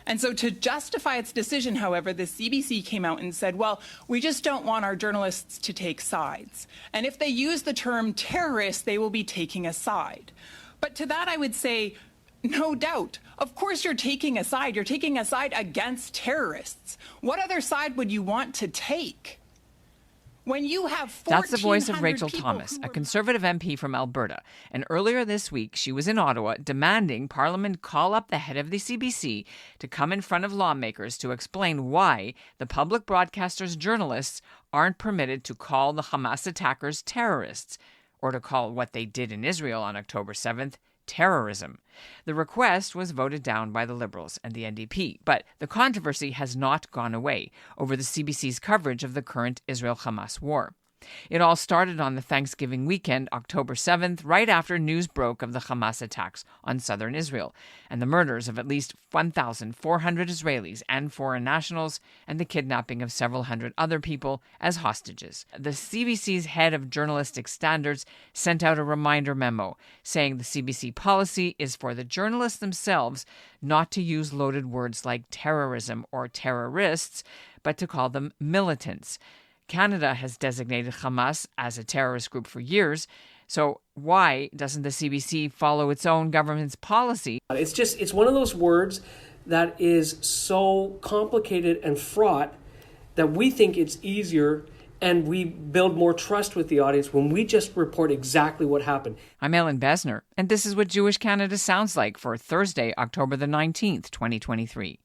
And so to justify its decision, however, the CBC came out and said, well, we just don't want our journalists to take sides. And if they use the term terrorist, they will be taking a side. But to that, I would say, no doubt. Of course you're taking a side. You're taking a side against terrorists. What other side would you want to take? When you have That's the voice of Rachel Thomas, a Conservative MP from Alberta. And earlier this week, she was in Ottawa demanding Parliament call up the head of the CBC to come in front of lawmakers to explain why the public broadcaster's journalists aren't permitted to call the Hamas attackers terrorists, or to call what they did in Israel on October 7th terrorism. The request was voted down by the Liberals and the NDP, but the controversy has not gone away over the CBC's coverage of the current Israel-Hamas war. It all started on the Thanksgiving weekend, October 7th, right after news broke of the Hamas attacks on southern Israel and the murders of at least 1,400 Israelis and foreign nationals and the kidnapping of several hundred other people as hostages. The CBC's head of journalistic standards sent out a reminder memo saying the CBC policy is for the journalists themselves not to use loaded words like terrorism or terrorists, but to call them militants. Canada has designated Hamas as a terrorist group for years. So why doesn't the CBC follow its own government's policy? It's one of those words that is so complicated and fraught that we think it's easier and we build more trust with the audience when we just report exactly what happened. I'm Ellen Besner, and this is what Jewish Canada sounds like for Thursday, October the 19th, 2023.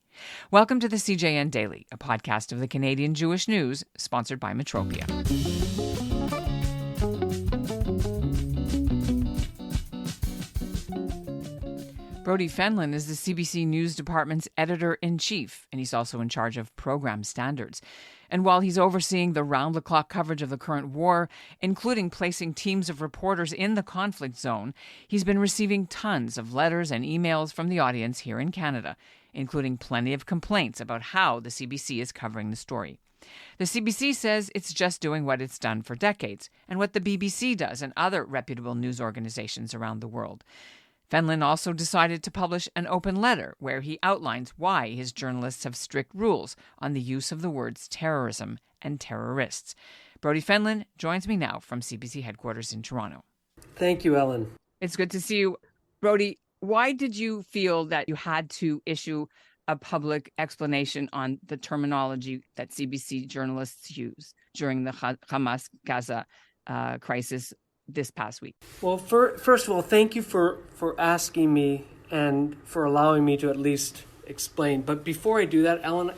Welcome to the CJN Daily, a podcast of the Canadian Jewish News, sponsored by Metropia. Brodie Fenlon is the CBC News Department's editor-in-chief, and he's also in charge of program standards. And while he's overseeing the round-the-clock coverage of the current war, including placing teams of reporters in the conflict zone, he's been receiving tons of letters and emails from the audience here in Canada, including plenty of complaints about how the CBC is covering the story. The CBC says it's just doing what it's done for decades and what the BBC does and other reputable news organizations around the world. Fenlon also decided to publish an open letter where he outlines why his journalists have strict rules on the use of the words terrorism and terrorists. Brodie Fenlon joins me now from CBC headquarters in Toronto. Thank you, Ellen. It's good to see you. Brodie, why did you feel that you had to issue a public explanation on the terminology that CBC journalists use during the Hamas-Gaza crisis this past week? Well, first of all, thank you for asking me and for allowing me to at least explain. But before I do that, Ellen,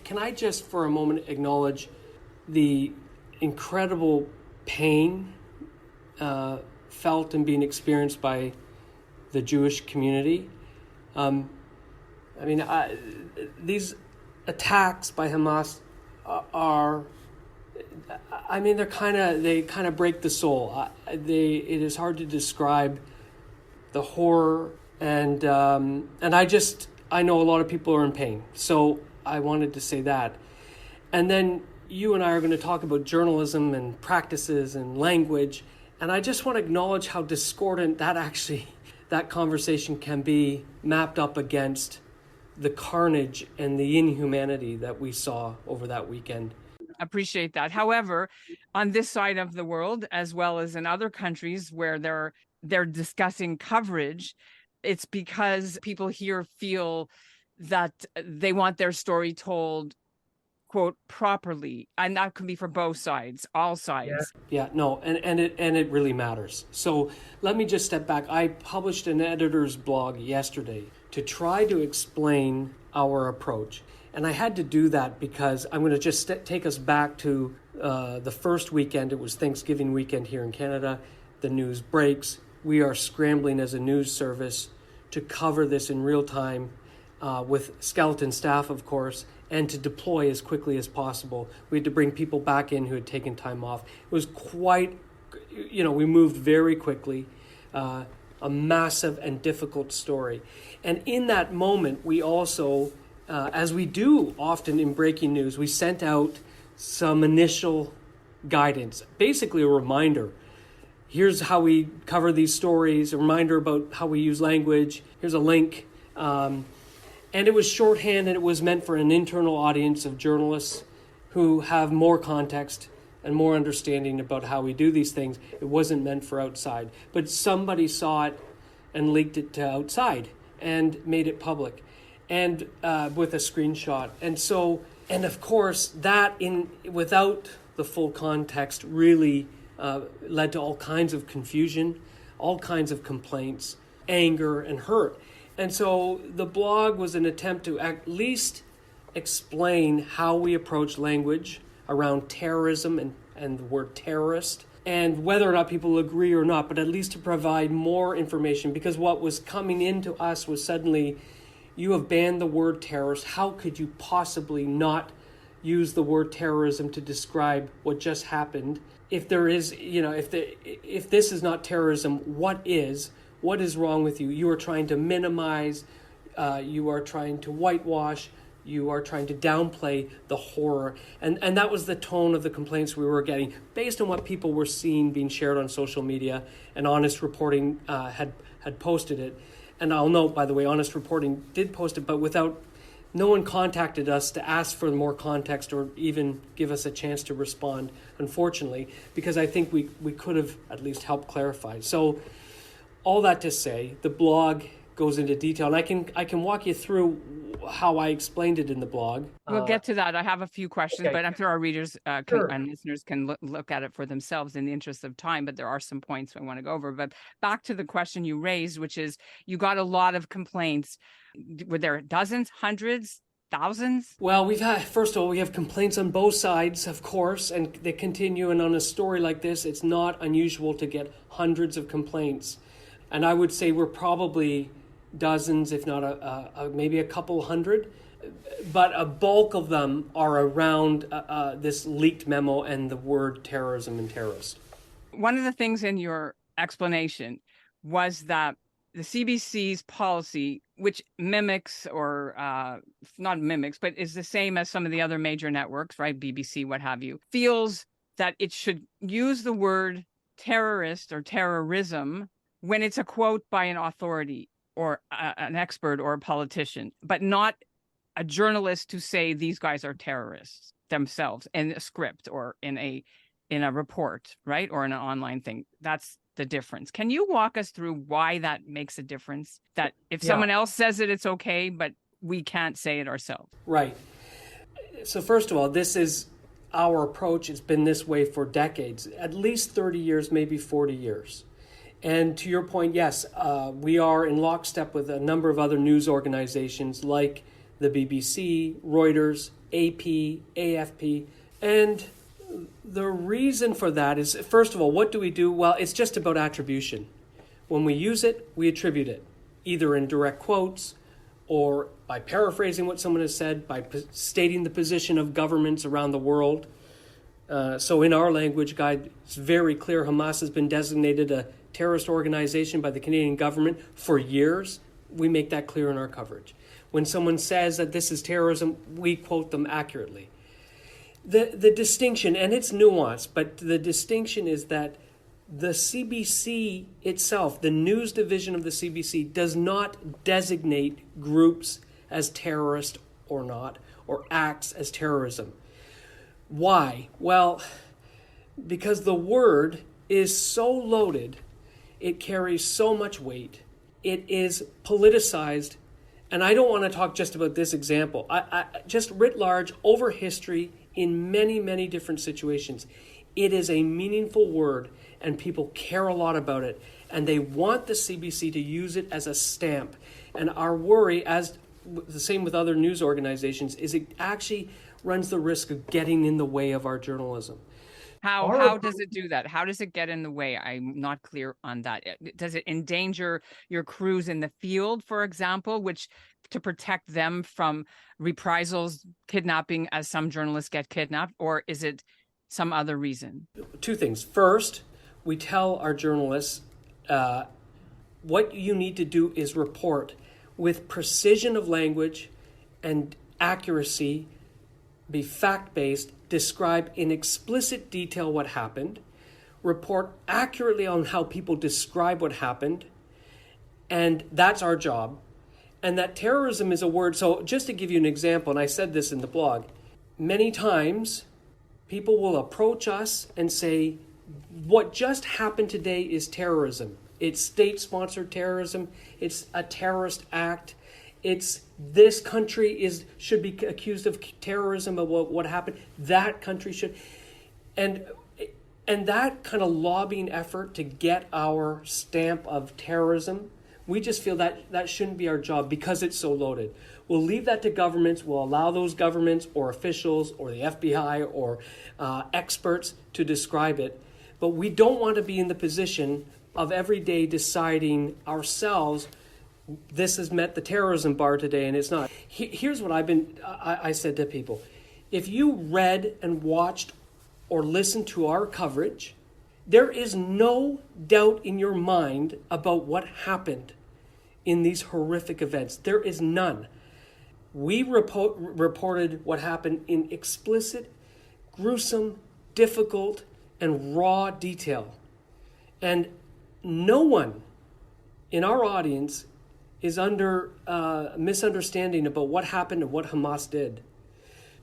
can I just for a moment acknowledge the incredible pain felt and being experienced by the Jewish community. These attacks by Hamas they kind of break the soul. It is hard to describe the horror, and I know a lot of people are in pain. So I wanted to say that, and then you and I are going to talk about journalism and practices and language, and I just want to acknowledge how discordant that conversation can be mapped up against the carnage and the inhumanity that we saw over that weekend. Appreciate that. However, on this side of the world, as well as in other countries where they're discussing coverage, it's because people here feel that they want their story told, quote, properly, and that can be for both sides, all sides. And it really matters. So let me just step back. I published an editor's blog yesterday to try to explain our approach, and I had to do that because I'm going to just take us back to the first weekend. It was Thanksgiving weekend here in Canada. The news breaks. We are scrambling as a news service to cover this in real time with skeleton staff, of course, and to deploy as quickly as possible. We had to bring people back in who had taken time off. It was quite, we moved very quickly, a massive and difficult story. And in that moment, we also, as we do often in breaking news, we sent out some initial guidance, basically a reminder. Here's how we cover these stories, a reminder about how we use language. Here's a link. And it was shorthand, and it was meant for an internal audience of journalists who have more context and more understanding about how we do these things. It wasn't meant for outside. But somebody saw it and leaked it to outside and made it public, and with a screenshot. And of course, that without the full context really led to all kinds of confusion, all kinds of complaints, anger, and hurt. And so the blog was an attempt to at least explain how we approach language around terrorism and the word terrorist, and whether or not people agree or not, but at least to provide more information, because what was coming into us was suddenly, you have banned the word terrorist. How could you possibly not use the word terrorism to describe what just happened? If there is, if this is not terrorism, what is? What is wrong with you? You are trying to minimize, you are trying to whitewash, you are trying to downplay the horror. And that was the tone of the complaints we were getting, based on what people were seeing being shared on social media, and Honest Reporting had posted it. And I'll note, by the way, Honest Reporting did post it, but no one contacted us to ask for more context or even give us a chance to respond, unfortunately, because I think we could have at least helped clarify. So all that to say, the blog goes into detail, and I can walk you through how I explained it in the blog. We'll get to that. I have a few questions, okay. but I'm sure our readers Sure. and listeners can look at it for themselves in the interest of time, but there are some points I want to go over. But back to the question you raised, which is, you got a lot of complaints. Were there dozens, hundreds, thousands? Well, we have complaints on both sides, of course, and they continue. And on a story like this, it's not unusual to get hundreds of complaints. And I would say we're probably dozens, if not maybe a couple hundred, but a bulk of them are around this leaked memo and the word terrorism and terrorist. One of the things in your explanation was that the CBC's policy, which mimics or not mimics, but is the same as some of the other major networks, right? BBC, what have you, feels that it should use the word terrorist or terrorism when it's a quote by an authority or an expert or a politician, but not a journalist to say these guys are terrorists themselves in a script or in a report, right? Or in an online thing. That's the difference. Can you walk us through why that makes a difference? That if someone else says it, it's okay, but we can't say it ourselves. Right. So first of all, this is our approach. It's been this way for decades, at least 30 years, maybe 40 years. And to your point, yes, we are in lockstep with a number of other news organizations like the BBC, Reuters, AP, AFP. And the reason for that is, first of all, what do we do? Well, it's just about attribution. When we use it, we attribute it, either in direct quotes or by paraphrasing what someone has said, by stating the position of governments around the world. So in our language guide, it's very clear Hamas has been designated a terrorist organization by the Canadian government for years. We make that clear in our coverage. When someone says that this is terrorism, we quote them accurately. The distinction, and it's nuanced, but the distinction is that the CBC itself, the news division of the CBC, does not designate groups as terrorist or not, or acts as terrorism. Why? Well, because the word is so loaded, it carries so much weight, it is politicized, and I don't want to talk just about this example. I just writ large, over history, in many, many different situations, it is a meaningful word, and people care a lot about it, and they want the CBC to use it as a stamp. And our worry, as the same with other news organizations, is it actually runs the risk of getting in the way of our journalism. How does it do that? How does it get in the way? I'm not clear on that. Does it endanger your crews in the field, for example, which to protect them from reprisals, kidnapping, as some journalists get kidnapped, or is it some other reason? Two things. First, we tell our journalists what you need to do is report with precision of language and accuracy, be fact-based, describe in explicit detail what happened, report accurately on how people describe what happened, and that's our job. And that terrorism is a word. So just to give you an example, and I said this in the blog, many times people will approach us and say, what just happened today is terrorism. It's state-sponsored terrorism. It's a terrorist act. It's this country should be accused of terrorism of what happened. That country should. And that kind of lobbying effort to get our stamp of terrorism, we just feel that shouldn't be our job because it's so loaded. We'll leave that to governments. We'll allow those governments or officials or the FBI or experts to describe it. But we don't want to be in the position of every day deciding ourselves, this has met the terrorism bar today and it's not. Here's what I said to people. If you read and watched or listened to our coverage, there is no doubt in your mind about what happened in these horrific events. There is none. We reported what happened in explicit, gruesome, difficult, and raw detail. And no one in our audience is under misunderstanding about what happened and what Hamas did.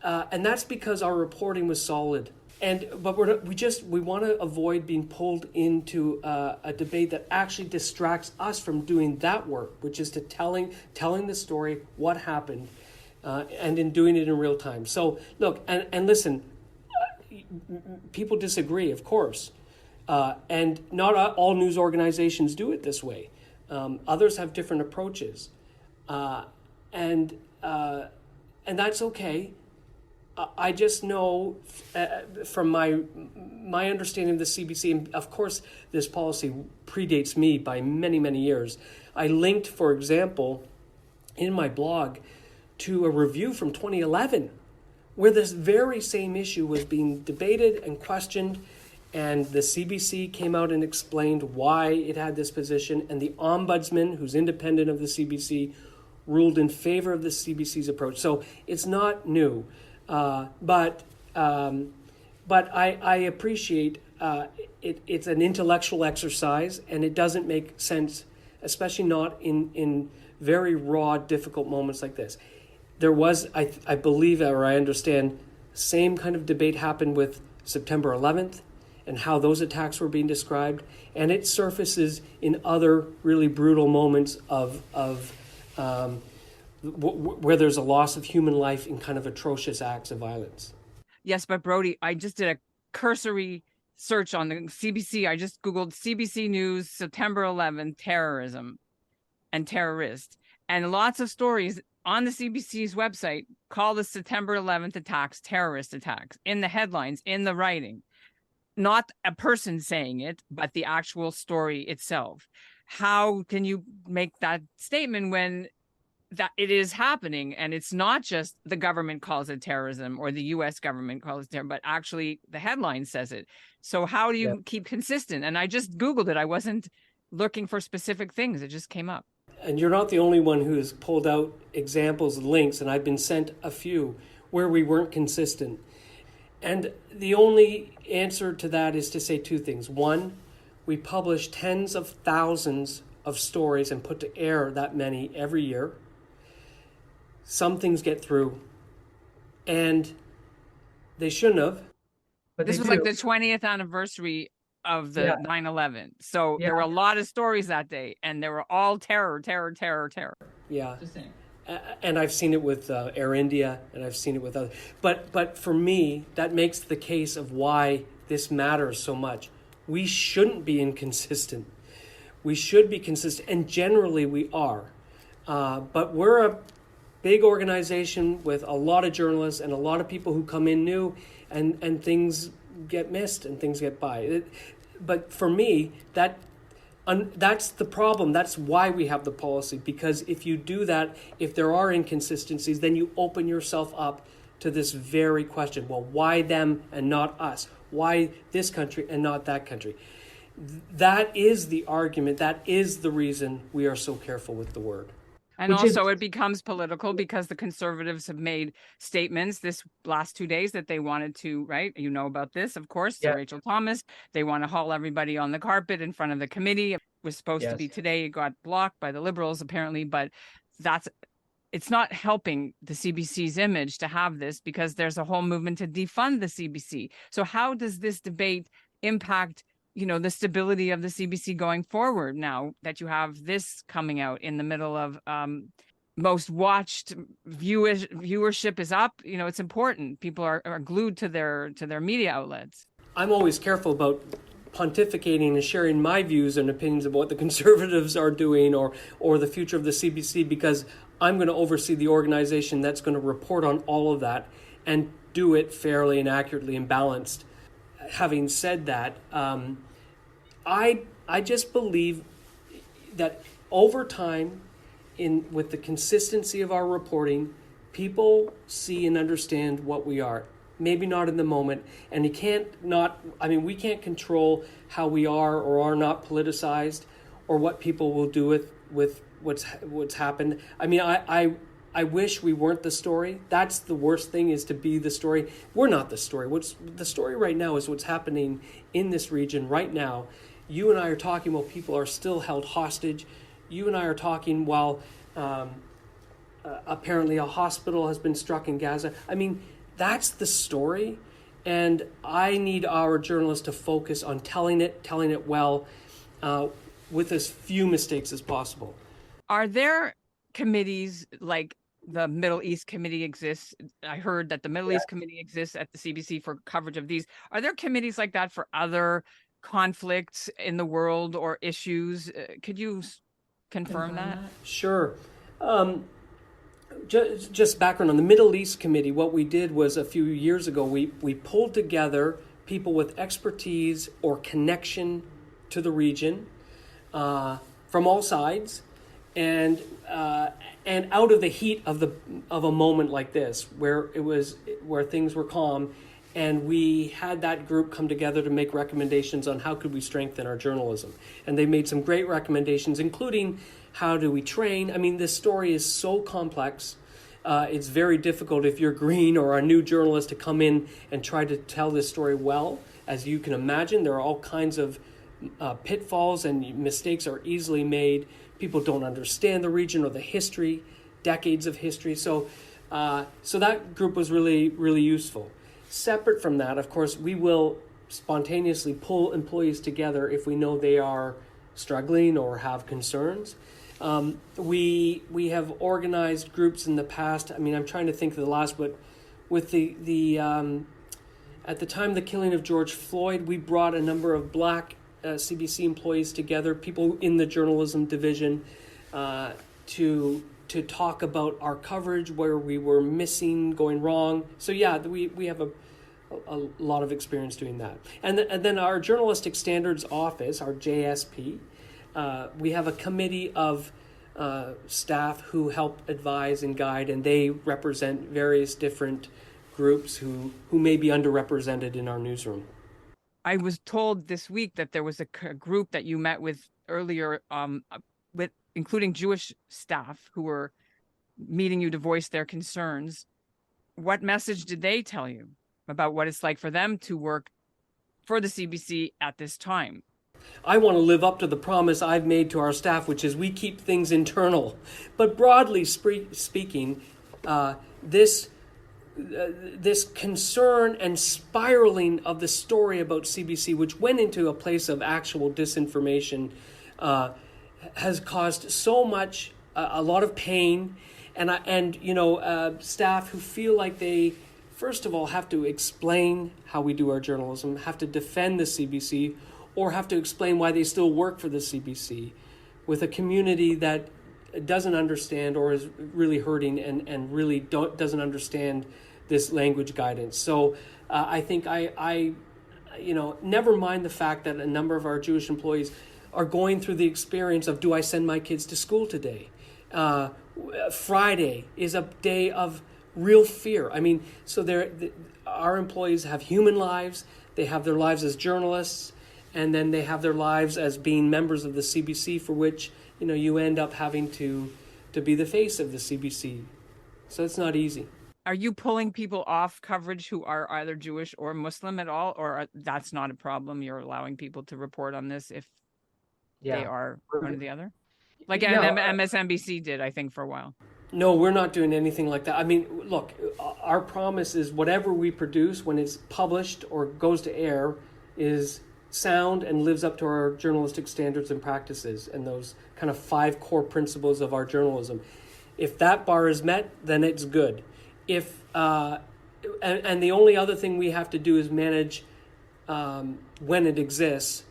And that's because our reporting was solid. But we want to avoid being pulled into a debate that actually distracts us from doing that work, which is to telling the story, what happened, and in doing it in real time. So look, and listen, people disagree, of course, and not all news organizations do it this way. Others have different approaches, and that's okay. I just know from my understanding of the CBC, and of course this policy predates me by many, many years. I linked, for example, in my blog to a review from 2011 where this very same issue was being debated and questioned, and the CBC came out and explained why it had this position, and the ombudsman, who's independent of the CBC, ruled in favor of the CBC's approach. So it's not new. But I appreciate it's an intellectual exercise, and it doesn't make sense, especially not in very raw, difficult moments like this. There was, I believe, or I understand, same kind of debate happened with September 11th and how those attacks were being described, and it surfaces in other really brutal moments of where there's a loss of human life in kind of atrocious acts of violence. Yes, but Brody, I just did a cursory search on the CBC. I just Googled CBC News, September 11th, terrorism and terrorist. And lots of stories on the CBC's website call the September 11th attacks terrorist attacks in the headlines, in the writing. Not a person saying it, but the actual story itself. How can you make that statement when that it is happening, and it's not just the government calls it terrorism or the U.S. government calls it terrorism, but actually the headline says it. So how do you keep consistent? And I just Googled it. I wasn't looking for specific things. It just came up. And you're not the only one who's pulled out examples, links, and I've been sent a few where we weren't consistent. And the only answer to that is to say two things. One, we publish tens of thousands of stories and put to air that many every year. Some things get through, and they shouldn't have. But this was like the 20th anniversary of the 9/11. So there were a lot of stories that day, and they were all terror. Yeah. And I've seen it with Air India, and I've seen it with others. But for me, that makes the case of why this matters so much. We shouldn't be inconsistent. We should be consistent, and generally we are. But we're a big organization with a lot of journalists and a lot of people who come in new, and things get missed and things get by. But for me, that's the problem. That's why we have the policy, because if you do that, if there are inconsistencies, then you open yourself up to this very question. Well, why them and not us? Why this country and not that country? That is the argument. That is the reason we are so careful with the word. And also it becomes political because the conservatives have made statements this last 2 days that they wanted to, right? You know about this, of course, Rachel Thomas. They want to haul everybody on the carpet in front of the committee. It was supposed to be today. It got blocked by the Liberals, apparently. But it's not helping the CBC's image to have this, because there's a whole movement to defund the CBC. So how does this debate impact, the stability of the CBC going forward now that you have this coming out in the middle of most watched viewership is up? It's important. People are glued to their media outlets. I'm always careful about pontificating and sharing my views and opinions of what the Conservatives are doing or the future of the CBC, because I'm going to oversee the organization that's going to report on all of that and do it fairly and accurately and balanced. Having said that, I just believe that over time, with the consistency of our reporting, people see and understand what we are. Maybe not in the moment, and we can't control how we are or are not politicized, or what people will do with what's happened. I wish we weren't the story. That's the worst thing, is to be the story. We're not the story. What's the story right now is what's happening in this region right now. You and I are talking while people are still held hostage. You and I are talking while apparently a hospital has been struck in Gaza. That's the story, and I need our journalists to focus on telling it well, with as few mistakes as possible. Are there committees like the Middle East Committee exists? I heard that the Middle East Committee exists at the CBC for coverage of these. Are there committees like that for other conflicts in the world or issues? Could you confirm that? Sure. Just background on the Middle East Committee, what we did was a few years ago, we pulled together people with expertise or connection to the region from all sides, and out of the heat of a moment like this, where things were calm, and we had that group come together to make recommendations on how could we strengthen our journalism. And they made some great recommendations, including how do we train. This story is so complex. It's very difficult if you're green or a new journalist to come in and try to tell this story well. As you can imagine, there are all kinds of pitfalls, and mistakes are easily made. People don't understand the region or the history, decades of history. So that group was really, really useful. Separate from that, of course, we will spontaneously pull employees together if we know they are struggling or have concerns. We have organized groups in the past. I'm trying to think of the last, but with the at the time of the killing of George Floyd, we brought a number of Black CBC employees together, people in the journalism division, to talk about our coverage, where we were missing, going wrong. So yeah, we have a lot of experience doing that. And then our Journalistic Standards Office, our JSP, we have a committee of staff who help advise and guide, and they represent various different groups who may be underrepresented in our newsroom. I was told this week that there was a group that you met with earlier, with including Jewish staff who were meeting you to voice their concerns. What message did they tell you about what it's like for them to work for the CBC at this time? I want to live up to the promise I've made to our staff, which is we keep things internal. But broadly speaking, this concern and spiraling of the story about CBC, which went into a place of actual disinformation, has caused so much, a lot of pain, and staff who feel like they, first of all, have to explain how we do our journalism, have to defend the CBC, or have to explain why they still work for the CBC, with a community that doesn't understand or is really hurting and really doesn't understand this language guidance. So I think I never mind the fact that a number of our Jewish employees are going through the experience of, do I send my kids to school today? Friday is a day of real fear. Our employees have human lives. They have their lives as journalists, and then they have their lives as being members of the CBC, for which you end up having to be the face of the CBC. So it's not easy. Are you pulling people off coverage who are either Jewish or Muslim at all, or that's not a problem? You're allowing people to report on this if they are one or the other? Like Yeah. MSNBC did, I think, for a while. No, we're not doing anything like that. I mean, look, our promise is whatever we produce when it's published or goes to air is sound and lives up to our journalistic standards and practices and those kind of 5 core principles of our journalism. If that bar is met, then it's good. If and the only other thing we have to do is manage, when it exists,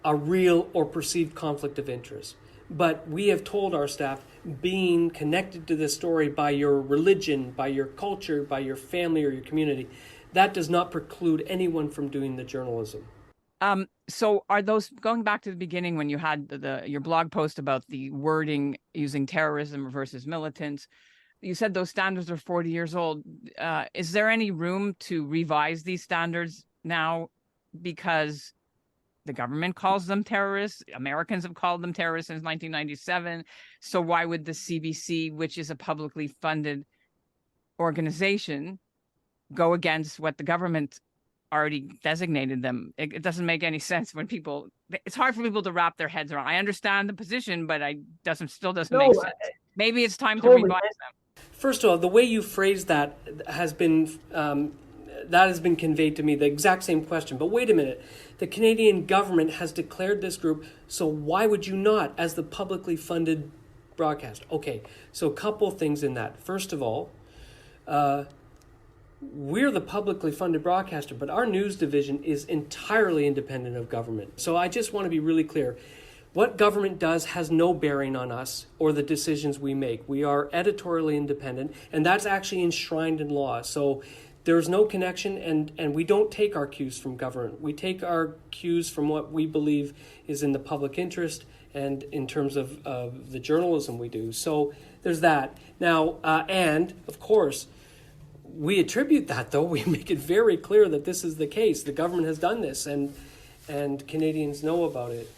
a real or perceived conflict of interest. But we have told our staff, being connected to this story by your religion, by your culture, by your family or your community, that does not preclude anyone from doing the journalism. So are those, going back to the beginning when you had your blog post about the wording using terrorism versus militants, you said those standards are 40 years old. Is there any room to revise these standards now? Because the government calls them terrorists. Americans have called them terrorists since 1997. So why would the CBC, which is a publicly funded organization, go against what the government already designated them? It doesn't make any sense when people, it's hard for people to wrap their heads around. I understand the position, but still doesn't make sense. Maybe it's time to revise them. First of all, the way you phrase that has been conveyed to me, the exact same question. But wait a minute, the Canadian government has declared this group, so why would you not as the publicly funded broadcast? Okay, so a couple things in that. First of all, we're the publicly funded broadcaster, but our news division is entirely independent of government. So I just want to be really clear. What government does has no bearing on us or the decisions we make. We are editorially independent, and that's actually enshrined in law. So there's no connection, and we don't take our cues from government. We take our cues from what we believe is in the public interest and in terms of the journalism we do. So there's that. Now, and of course, we attribute that, though. We make it very clear that this is the case. The government has done this, and Canadians know about it.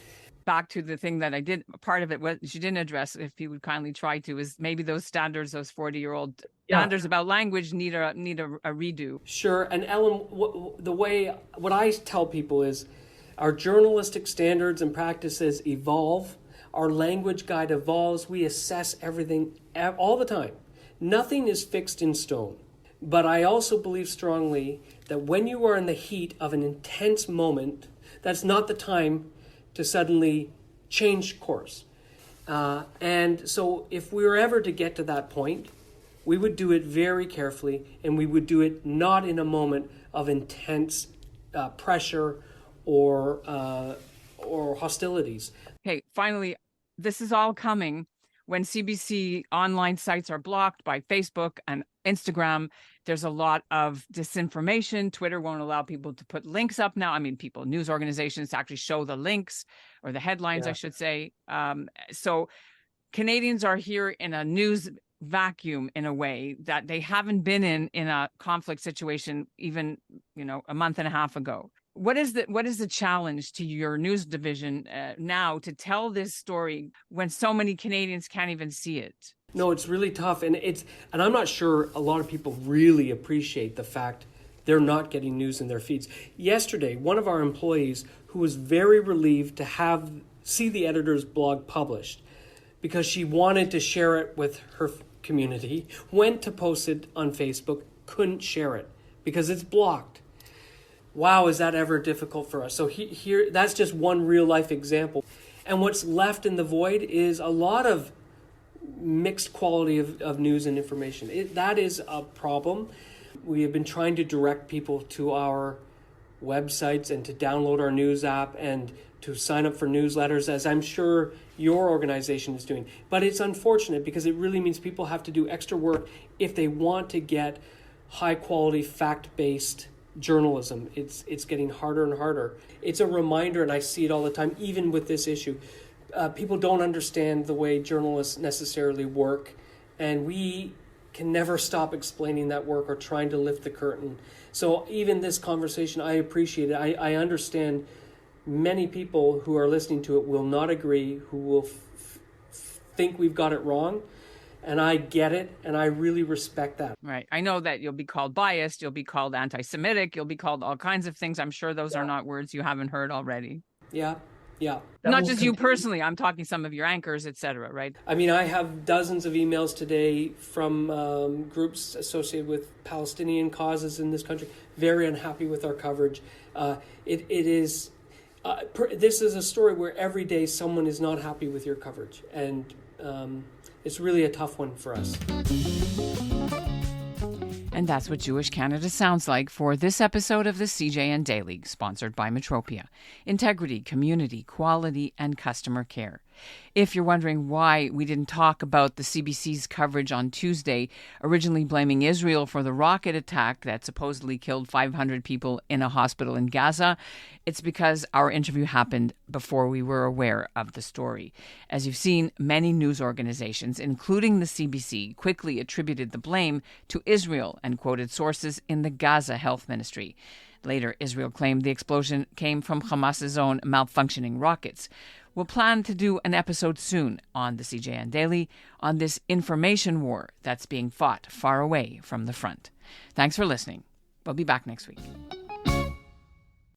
Back to the thing that part of it was you didn't address, if you would kindly try to, is maybe those standards, those 40-year-old standards about language need a redo. Sure. And Ellen, what I tell people is our journalistic standards and practices evolve. Our language guide evolves. We assess everything all the time. Nothing is fixed in stone. But I also believe strongly that when you are in the heat of an intense moment, that's not the time to suddenly change course. And so if we were ever to get to that point, we would do it very carefully, and we would do it not in a moment of intense pressure or hostilities. Okay, finally, this is all coming when CBC online sites are blocked by Facebook and Instagram. There's a lot of disinformation. Twitter won't allow people to put links up now. I mean, news organizations to actually show the links or the headlines, I should say. So Canadians are here in a news vacuum in a way that they haven't been in a conflict situation even, a month and a half ago. What is the challenge to your news division now to tell this story when so many Canadians can't even see it? No, it's really tough, and I'm not sure a lot of people really appreciate the fact they're not getting news in their feeds. Yesterday, one of our employees, who was very relieved to see the editor's blog published because she wanted to share it with her community, went to post it on Facebook, couldn't share it because it's blocked. Wow, is that ever difficult for us? So here, that's just one real life example. And what's left in the void is a lot of mixed quality of news and information. That is a problem. We have been trying to direct people to our websites and to download our news app and to sign up for newsletters, as I'm sure your organization is doing. But it's unfortunate because it really means people have to do extra work if they want to get high quality, fact-based journalism. It's getting harder and harder. It's a reminder, and I see it all the time, even with this issue. People don't understand the way journalists necessarily work, and we can never stop explaining that work or trying to lift the curtain. So even this conversation, I appreciate it. I understand many people who are listening to it will not agree, who will think we've got it wrong. And I get it, and I really respect that. Right. I know that you'll be called biased, you'll be called anti-Semitic, you'll be called all kinds of things. I'm sure those are not words you haven't heard already. Yeah. Yeah. Not just you personally. I'm talking some of your anchors, et cetera, right? I mean, I have dozens of emails today from groups associated with Palestinian causes in this country, very unhappy with our coverage. This is a story where every day someone is not happy with your coverage, and it's really a tough one for us. And that's what Jewish Canada sounds like for this episode of the CJN Daily, sponsored by Metropia. Integrity, community, quality, and customer care. If you're wondering why we didn't talk about the CBC's coverage on Tuesday, originally blaming Israel for the rocket attack that supposedly killed 500 people in a hospital in Gaza, it's because our interview happened before we were aware of the story. As you've seen, many news organizations, including the CBC, quickly attributed the blame to Israel and quoted sources in the Gaza Health Ministry. Later, Israel claimed the explosion came from Hamas's own malfunctioning rockets. We'll plan to do an episode soon on the CJN Daily on this information war that's being fought far away from the front. Thanks for listening. We'll be back next week.